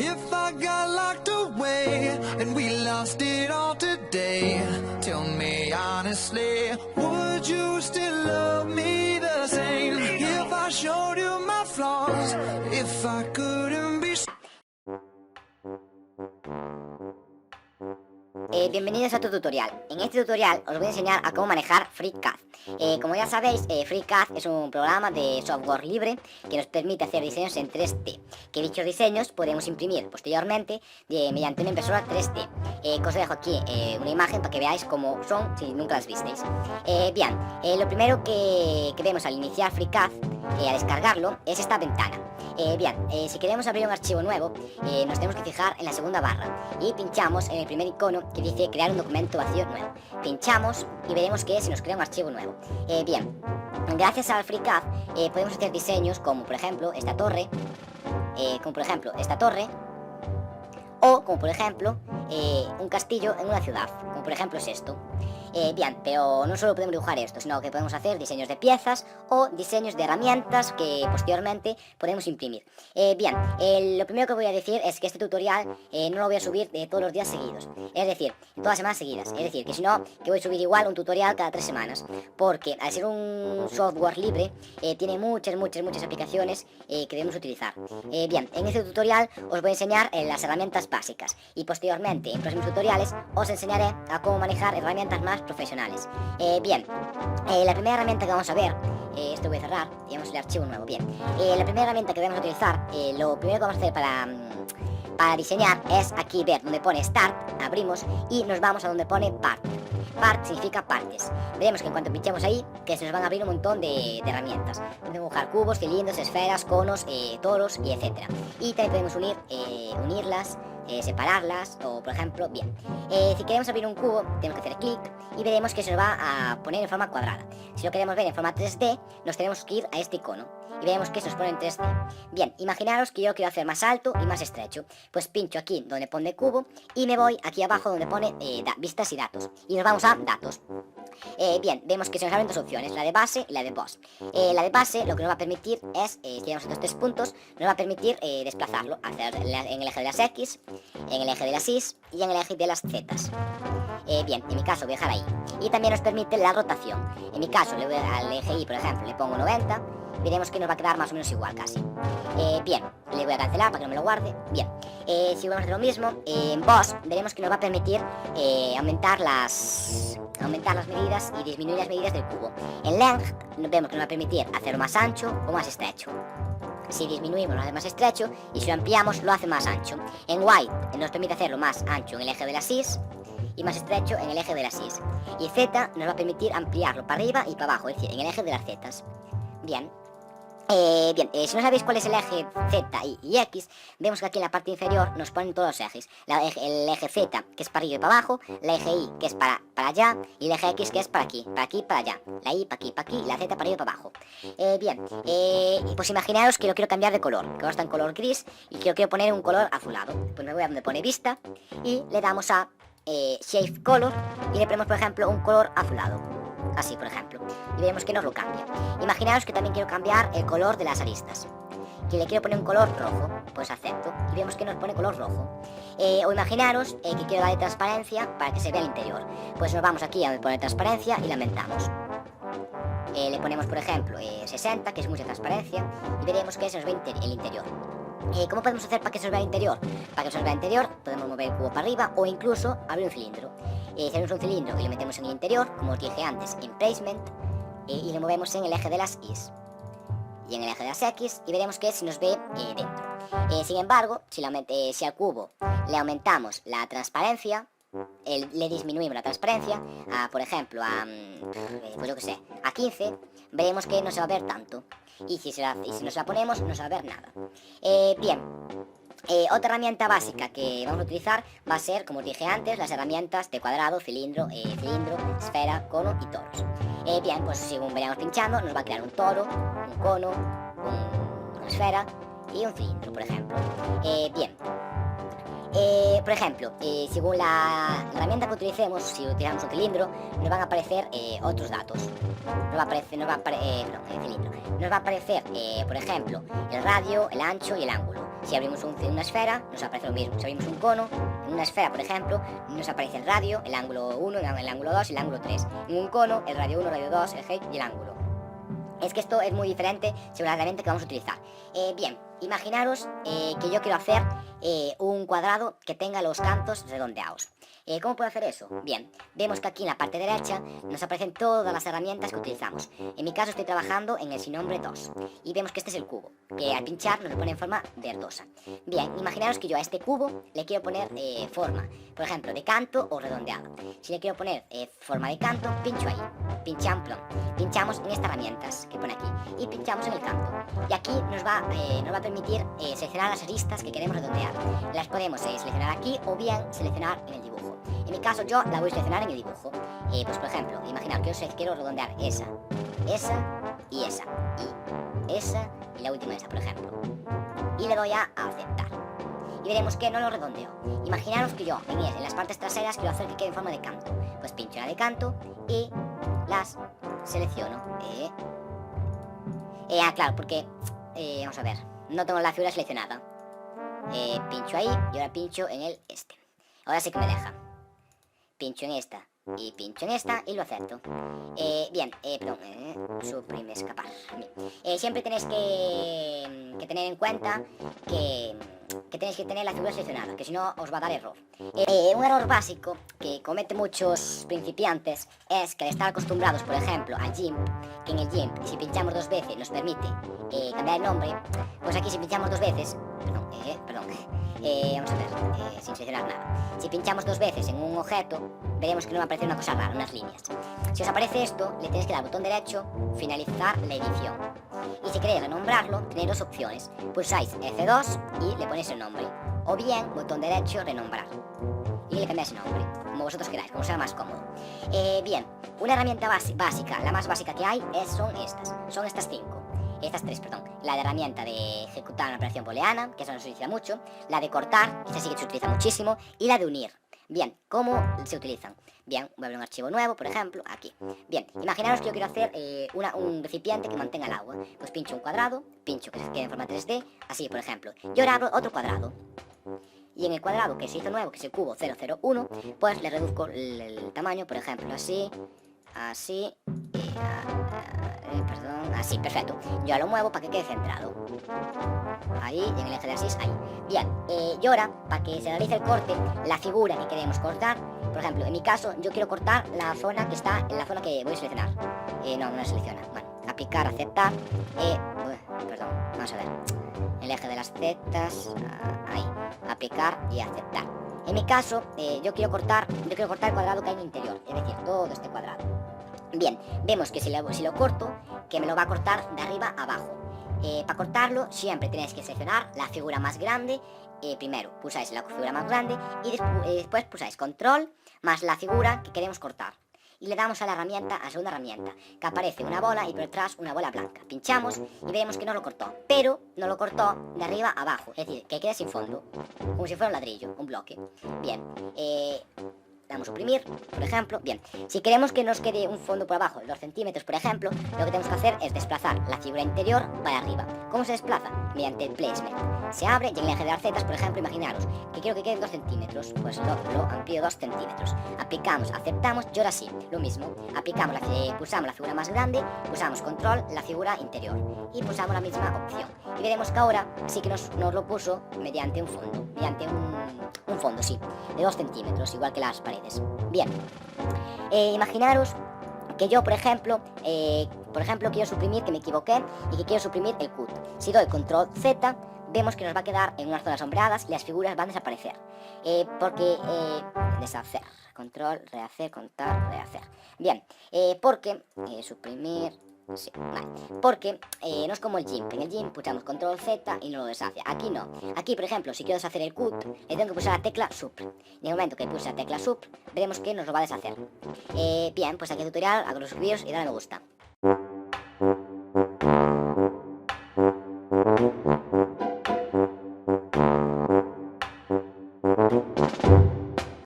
If I got locked away and we lost it all today, tell me honestly, would you still love me the same? If I showed you my flaws, if I couldn't be... Bienvenidos a otro tutorial. En este tutorial os voy a enseñar a cómo manejar FreeCAD. Como ya sabéis, FreeCAD es un programa de software libre que nos permite hacer diseños en 3D, que dichos diseños podemos imprimir posteriormente mediante una impresora 3D. Que os dejo aquí una imagen para que veáis cómo son si nunca las visteis. Bien, lo primero que vemos al iniciar FreeCAD, al descargarlo, es esta ventana. Si queremos abrir un archivo nuevo, nos tenemos que fijar en la segunda barra y pinchamos en el primer icono que dice crear un documento vacío nuevo. Pinchamos y veremos que se nos crea un archivo nuevo. Gracias al FreeCAD podemos hacer diseños como por ejemplo esta torre, o como por ejemplo un castillo en una ciudad, como por ejemplo es esto. Pero no solo podemos dibujar esto, sino que podemos hacer diseños de piezas o diseños de herramientas que posteriormente podemos imprimir. Lo primero que voy a decir es que este tutorial no lo voy a subir todos los días seguidos, es decir, todas las semanas seguidas, es decir, que si no, que voy a subir igual un tutorial cada 3 semanas, porque al ser un software libre, tiene muchas aplicaciones que debemos utilizar. En este tutorial os voy a enseñar las herramientas básicas y posteriormente en próximos tutoriales os enseñaré a cómo manejar herramientas más profesionales. La primera herramienta que vamos a ver, esto voy a cerrar y vamos al archivo nuevo. La primera herramienta que vamos a utilizar, lo primero que vamos a hacer para diseñar es aquí ver donde pone Start, abrimos y nos vamos a donde pone Part. Part significa partes. Veremos que en cuanto pinchemos ahí, que se nos van a abrir un montón de herramientas. Podemos dibujar cubos, cilindros, esferas, conos, toros y etcétera. Y también podemos unirlas, separarlas o por ejemplo, si queremos abrir un cubo tenemos que hacer clic y veremos que se nos va a poner en forma cuadrada. Si lo queremos ver en forma 3D nos tenemos que ir a este icono y veremos que se nos pone en 3D. Imaginaros que yo quiero hacer más alto y más estrecho, pues pincho aquí donde pone cubo y me voy aquí abajo donde pone vistas y datos y nos vamos a datos. Vemos que se nos abren dos opciones, la de base y la de boss. La de base lo que nos va a permitir es, si tenemos estos 3 puntos, nos va a permitir desplazarlo, hacer en el eje de las X, en el eje de las Y y en el eje de las Z. En mi caso voy a dejar ahí. Y también nos permite la rotación. En mi caso le voy al eje Y, por ejemplo, le pongo 90, veremos que nos va a quedar más o menos igual casi. Le voy a cancelar para que no me lo guarde. Si vamos a hacer lo mismo, en boss veremos que nos va a permitir aumentar las medidas y disminuir las medidas del cubo. En length vemos que nos va a permitir hacerlo más ancho o más estrecho. Si disminuimos lo hace más estrecho y si lo ampliamos lo hace más ancho. En width nos permite hacerlo más ancho en el eje de las Y y más estrecho en el eje de las Y. Y Z nos va a permitir ampliarlo para arriba y para abajo, es decir, en el eje de las Z. Si no sabéis cuál es el eje Z y X, vemos que aquí en la parte inferior nos ponen todos los ejes. El eje Z, que es para arriba y para abajo, el eje Y, que es para allá, y el eje X, que es para aquí, para allá. La Y para aquí, y la Z para arriba y para abajo. Pues imaginaos que lo quiero cambiar de color, que ahora está en color gris, y que lo quiero poner un color azulado. Pues me voy a donde pone vista, y le damos a Shape Color, y le ponemos, por ejemplo, un color azulado. Así, por ejemplo, y vemos que nos lo cambia. Imaginaos que también quiero cambiar el color de las aristas, que le quiero poner un color rojo, pues acepto, y vemos que nos pone color rojo. O imaginaros que quiero darle transparencia para que se vea el interior, pues nos vamos aquí a donde pone transparencia y la aumentamos. Le ponemos, por ejemplo, 60, que es mucha transparencia, y veremos que se nos ve el interior. ¿Cómo podemos hacer para que se nos vea el interior? Para que se nos vea el interior podemos mover el cubo para arriba o incluso abrir un cilindro. Si abrimos un cilindro y lo metemos en el interior, como os dije antes, en Placement, y lo movemos en el eje de las Y y en el eje de las X y veremos que se nos ve dentro. Sin embargo, si al cubo le aumentamos la transparencia, le disminuimos la transparencia, por ejemplo, a 15, veremos que no se va a ver tanto. Y si nos la ponemos, no se va a ver nada. Otra herramienta básica que vamos a utilizar va a ser, como os dije antes, las herramientas de cuadrado, cilindro, esfera, cono y toros. Pues según vayamos pinchando, nos va a crear un toro, un cono, una esfera y un cilindro, por ejemplo. Por ejemplo, según la herramienta que utilicemos, si utilizamos un cilindro, nos van a aparecer otros datos. Nos va a aparecer, por ejemplo, el radio, el ancho y el ángulo. Si abrimos una esfera, nos aparece lo mismo. Si abrimos un cono, en una esfera, por ejemplo, nos aparece el radio, el ángulo 1, el ángulo 2 y el ángulo 3. En un cono, el radio 1, el radio 2, el height y el ángulo. Es que esto es muy diferente según la herramienta que vamos a utilizar. Bien, imaginaros que yo quiero hacer un cuadrado que tenga los cantos redondeados. ¿Cómo puedo hacer eso? Bien, vemos que aquí en la parte derecha nos aparecen todas las herramientas que utilizamos. En mi caso estoy trabajando en el sinombre 2 y vemos que este es el cubo, que al pinchar nos lo pone en forma verdosa. Bien, imaginaros que yo a este cubo le quiero poner forma, por ejemplo, de canto o redondeada. Si le quiero poner forma de canto, pincho ahí, pinchamos en estas herramientas que pone aquí y pinchamos en el canto. Y aquí nos va a permitir seleccionar las aristas que queremos redondear. Las podemos seleccionar aquí o bien seleccionar en el dibujo. En mi caso yo la voy a seleccionar en el dibujo. Pues por ejemplo, imaginar que yo quiero redondear esa y esa y la última esa, por ejemplo. Y le doy a aceptar. Y veremos que no lo redondeo. Imaginaros que yo en las partes traseras quiero hacer que quede en forma de canto. Pues pincho en la de canto y las selecciono. Claro, porque vamos a ver, no tengo la figura seleccionada. Pincho ahí y ahora pincho en el este. Ahora sí que me deja. Pincho en esta y pincho en esta y lo acepto. Bien, perdón, suprime escapar. Bien. Siempre tenéis que tener en cuenta que tenéis que tener la figura seleccionada, que si no os va a dar error. Un error básico que cometen muchos principiantes es que al estar acostumbrados, por ejemplo, al GIMP, que en el GIMP si pinchamos 2 veces nos permite cambiar el nombre, pues aquí si pinchamos 2 veces, vamos a ver, sin seleccionar nada. Si pinchamos 2 veces en un objeto, veremos que nos va a aparecer una cosa rara, unas líneas. Si os aparece esto, le tenéis que dar al botón derecho, finalizar la edición. Y si queréis renombrarlo, tenéis 2 opciones. Pulsáis F2 y le ponéis el nombre. O bien, botón derecho, renombrar. Y le cambiáis el nombre, como vosotros queráis, como sea más cómodo. Bien, una herramienta básica, la más básica que hay, son estas 5. Estas 3, perdón. La de herramienta de ejecutar una operación booleana, que eso no se utiliza mucho. La de cortar, que esa sí que se utiliza muchísimo. Y la de unir. Bien, ¿cómo se utilizan? Bien, voy a abrir un archivo nuevo, por ejemplo, aquí. Bien, imaginaros que yo quiero hacer un recipiente que mantenga el agua. Pues pincho un cuadrado, pincho que se quede en forma 3D, así, por ejemplo. Y ahora abro otro cuadrado. Y en el cuadrado que se hizo nuevo, que es el cubo 001, pues le reduzco el tamaño, por ejemplo, así, así, perfecto. Yo lo muevo para que quede centrado. Ahí, y en el eje de axis, ahí. Bien, y ahora, para que se realice el corte, la figura que queremos cortar, por ejemplo, en mi caso, yo quiero cortar la zona que está en la zona que voy a seleccionar. No la selecciona. Bueno, aplicar, aceptar, perdón, vamos a ver. El eje de las zetas, ahí, aplicar y aceptar. En mi caso, yo quiero cortar el cuadrado que hay en el interior, es decir, todo este cuadrado. Bien, vemos que si lo corto, que me lo va a cortar de arriba a abajo. Para cortarlo siempre tenéis que seleccionar la figura más grande. Primero pulsáis la figura más grande y después pulsáis control más la figura que queremos cortar. Y le damos a la segunda herramienta, que aparece una bola y por detrás una bola blanca. Pinchamos y vemos que no lo cortó, pero no lo cortó de arriba a abajo, es decir, que queda sin fondo, como si fuera un ladrillo, un bloque. Bien, damos a suprimir, por ejemplo. Bien, si queremos que nos quede un fondo por abajo de 2 centímetros, por ejemplo, lo que tenemos que hacer es desplazar la figura interior para arriba. ¿Cómo se desplaza? Mediante el placement. Se abre y en el eje de las zetas, por ejemplo, imaginaros que quiero que queden 2 centímetros, pues lo amplío 2 centímetros. Aplicamos, aceptamos y ahora sí, lo mismo. Pulsamos la figura más grande, pulsamos control, la figura interior y pulsamos la misma opción. Y veremos que ahora sí que nos lo puso mediante un fondo, un fondo, sí, de 2 centímetros, igual que las paredes. Bien, imaginaros que yo, por ejemplo, quiero suprimir, que me equivoqué, y que quiero suprimir el cut. Si doy control Z, vemos que nos va a quedar en unas zonas sombreadas y las figuras van a desaparecer. Deshacer, control, rehacer, contar, rehacer. Bien, suprimir... Sí, vale. Porque no es como el GIMP. En el GIMP pulsamos control Z y no lo deshace. Aquí no. Aquí, por ejemplo, si quiero deshacer el cut, le tengo que pulsar la tecla Sup. En el momento que pulse la tecla Sup, veremos que nos lo va a deshacer. Bien, pues aquí el tutorial, hago los suscribiros y dale a me gusta.